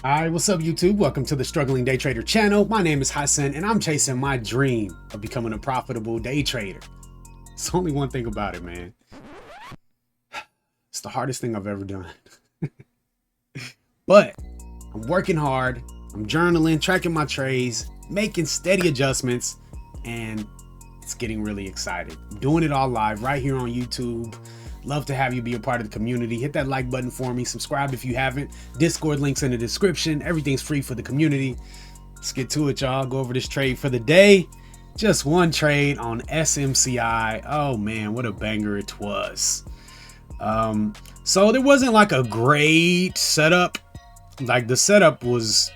Hi, what's up, YouTube? Welcome to the Struggling Day Trader channel. My name is Hassan, and I'm chasing my dream of becoming a profitable day trader. It's only one thing about it, man. It's the hardest thing I've ever done. But I'm working hard. I'm journaling, tracking my trades, making steady adjustments, and it's getting really excited. I'm doing it all live right here on YouTube. Love to have you be a part of the community. Hit that like button for me. Subscribe if you haven't. Discord links in the description. Everything's free for the community. Let's get to it, y'all. Go over this trade for the day. Just one trade on SMCI. Oh man, what a banger it was. So there wasn't like a great setup. Like the setup was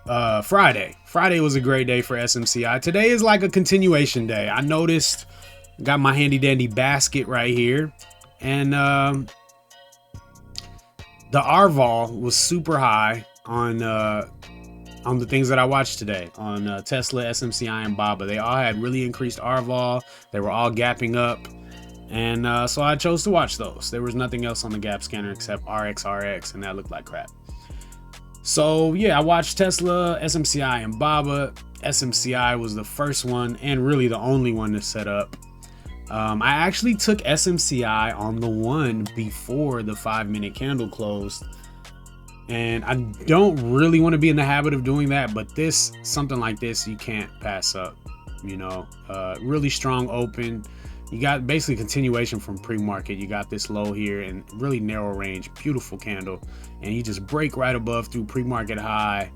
Friday. Friday was a great day for SMCI. Today is like a continuation day. I noticed, got my handy dandy basket right here, and the RVOL was super high on the things that I watched today on Tesla, SMCI, and BABA. They all had really increased RVOL. They were all gapping up, and so I chose to watch those. There was nothing else on the gap scanner except RXRX, and that looked like crap. So yeah, I watched Tesla, SMCI, and BABA. SMCI was the first one and really the only one to set up. I actually took SMCI on the one before the 5-minute candle closed, and I don't really want to be in the habit of doing that, but something like this you can't pass up. Really strong open. You got basically continuation from pre-market. You got this low here and really narrow range, beautiful candle, and you just break right above through pre-market high.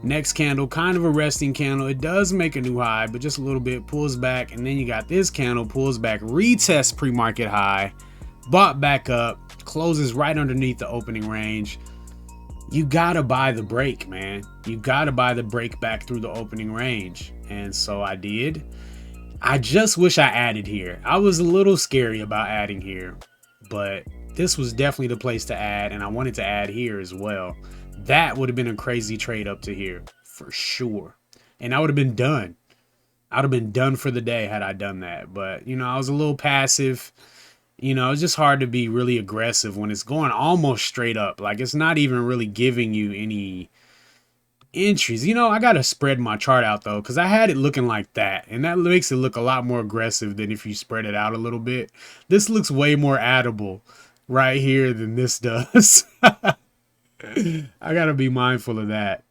Next candle, kind of a resting candle. It does make a new high, but just a little bit, pulls back, and then you got this candle, pulls back, retests pre-market high, bought back up, closes right underneath the opening range. You gotta buy the break, man. You gotta buy the break back through the opening range, and so I did. I just wish I added here. I was a little scary about adding here, but this was definitely the place to add, and I wanted to add here as well. That would have been a crazy trade up to here for sure, and I would have been done. I'd have been done for the day had I done that, but I was a little passive. It's just hard to be really aggressive when it's going almost straight up. Like, it's not even really giving you any entries. I gotta spread my chart out though, because I had it looking like that, and that makes it look a lot more aggressive than if you spread it out a little bit. This looks way more addable right here than this does. I gotta be mindful of that.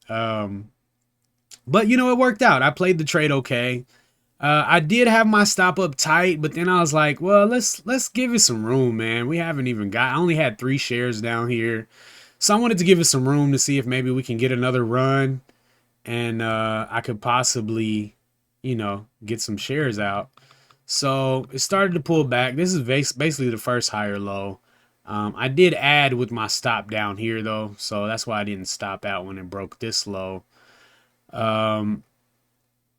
But it worked out. I played the trade okay. I did have my stop up tight, but then I was like, well, let's give it some room, man. We haven't even got. I only had 3 shares down here, so I wanted to give it some room to see if maybe we can get another run, and I could possibly, get some shares out. So it started to pull back. This is basically the first higher low. I did add with my stop down here though, so that's why I didn't stop out when it broke this low.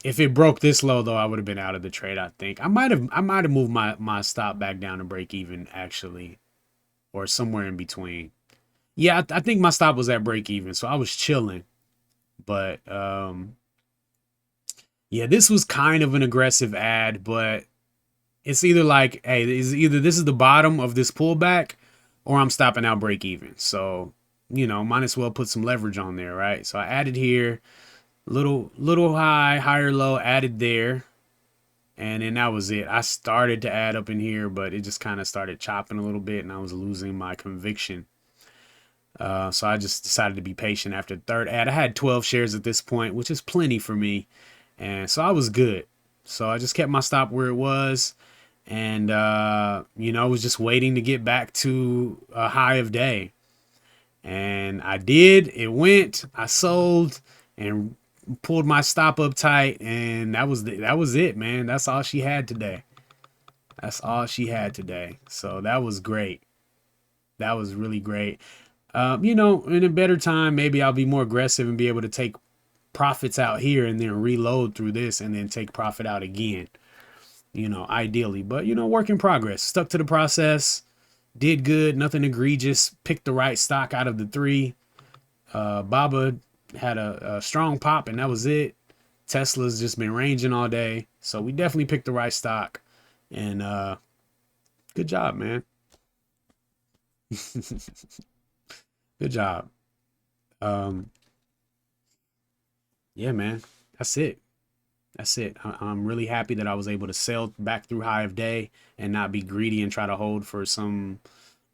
If it broke this low though, I would have been out of the trade. I think I might have moved my stop back down to break even actually, or somewhere in between. Yeah, I think my stop was at break even, so I was chilling. But yeah, this was kind of an aggressive ad, but it's either like, hey, either this is the bottom of this pullback, or I'm stopping out break even. So might as well put some leverage on there, right? So I added here. Little high, higher low, added there, and then that was it. I started to add up in here, but it just kind of started chopping a little bit, and I was losing my conviction. So I just decided to be patient after the third ad. I had 12 shares at this point, which is plenty for me, and so I was good. So I just kept my stop where it was, and I was just waiting to get back to a high of day, and I did. It went. I sold and pulled my stop up tight, and that was it, man. That's all she had today. That's all she had today. So that was great. That was really great. In a better time, maybe I'll be more aggressive and be able to take profits out here and then reload through this and then take profit out again. Ideally, but work in progress. Stuck to the process. Did good. Nothing egregious. Picked the right stock out of the 3. BABA had a strong pop, and that was it. Tesla's just been ranging all day, so we definitely picked the right stock, and good job, man. Good job. Um, yeah, man, that's it. That's it. I'm really happy that I was able to sell back through high of day and not be greedy and try to hold for some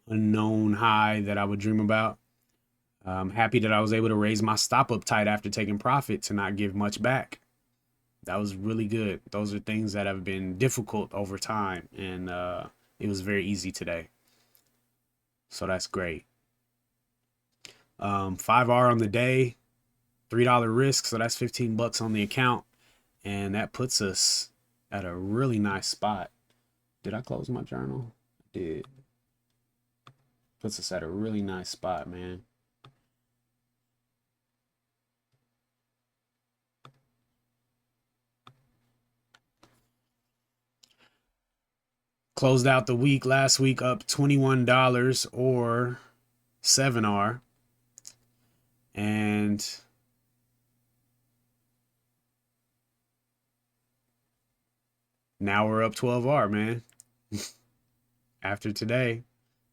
unknown high that I would dream about. I'm happy that I was able to raise my stop up tight after taking profit to not give much back. That was really good. Those are things that have been difficult over time, and it was very easy today. So that's great. 5R on the day, $3 risk, so that's 15 bucks on the account, and that puts us at a really nice spot. Did I close my journal? I did. Puts us at a really nice spot, man. Closed out the week last week up $21 or 7R. And now we're up 12R, man. After today.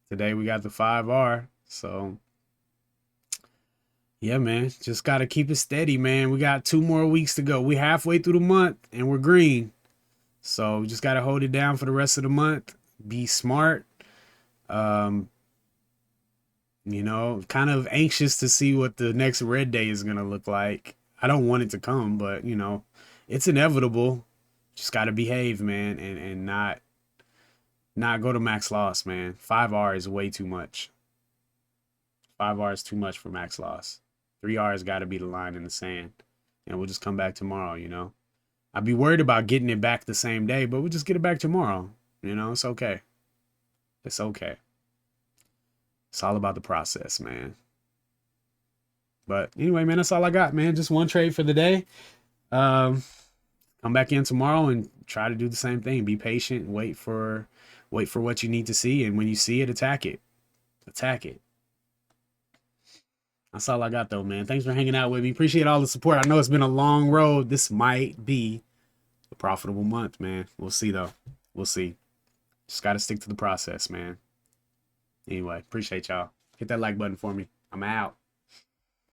Today we got the 5R. So yeah, man. Just gotta keep it steady, man. We got 2 more weeks to go. We halfway through the month and we're green. So we just gotta hold it down for the rest of the month. Be smart. Um, kind of anxious to see what the next red day is gonna look like. I don't want it to come, but it's inevitable. Just gotta behave, man, and not go to max loss, man. 5R is way too much. 5R is too much for max loss. 3R has got to be the line in the sand. And we'll just come back tomorrow. I'd be worried about getting it back the same day, but we'll just get it back tomorrow. It's okay. It's okay. It's all about the process, man. But anyway, man, that's all I got, man. Just one trade for the day. Um, Come back in tomorrow and try to do the same thing. Be patient, wait for what you need to see, and when you see it, attack it. Attack it. That's all I got though, man. Thanks for hanging out with me. Appreciate all the support. I know it's been a long road. This might be a profitable month, man. We'll see though. We'll see. Just got to stick to the process, man. Anyway, appreciate y'all. Hit that like button for me. I'm out.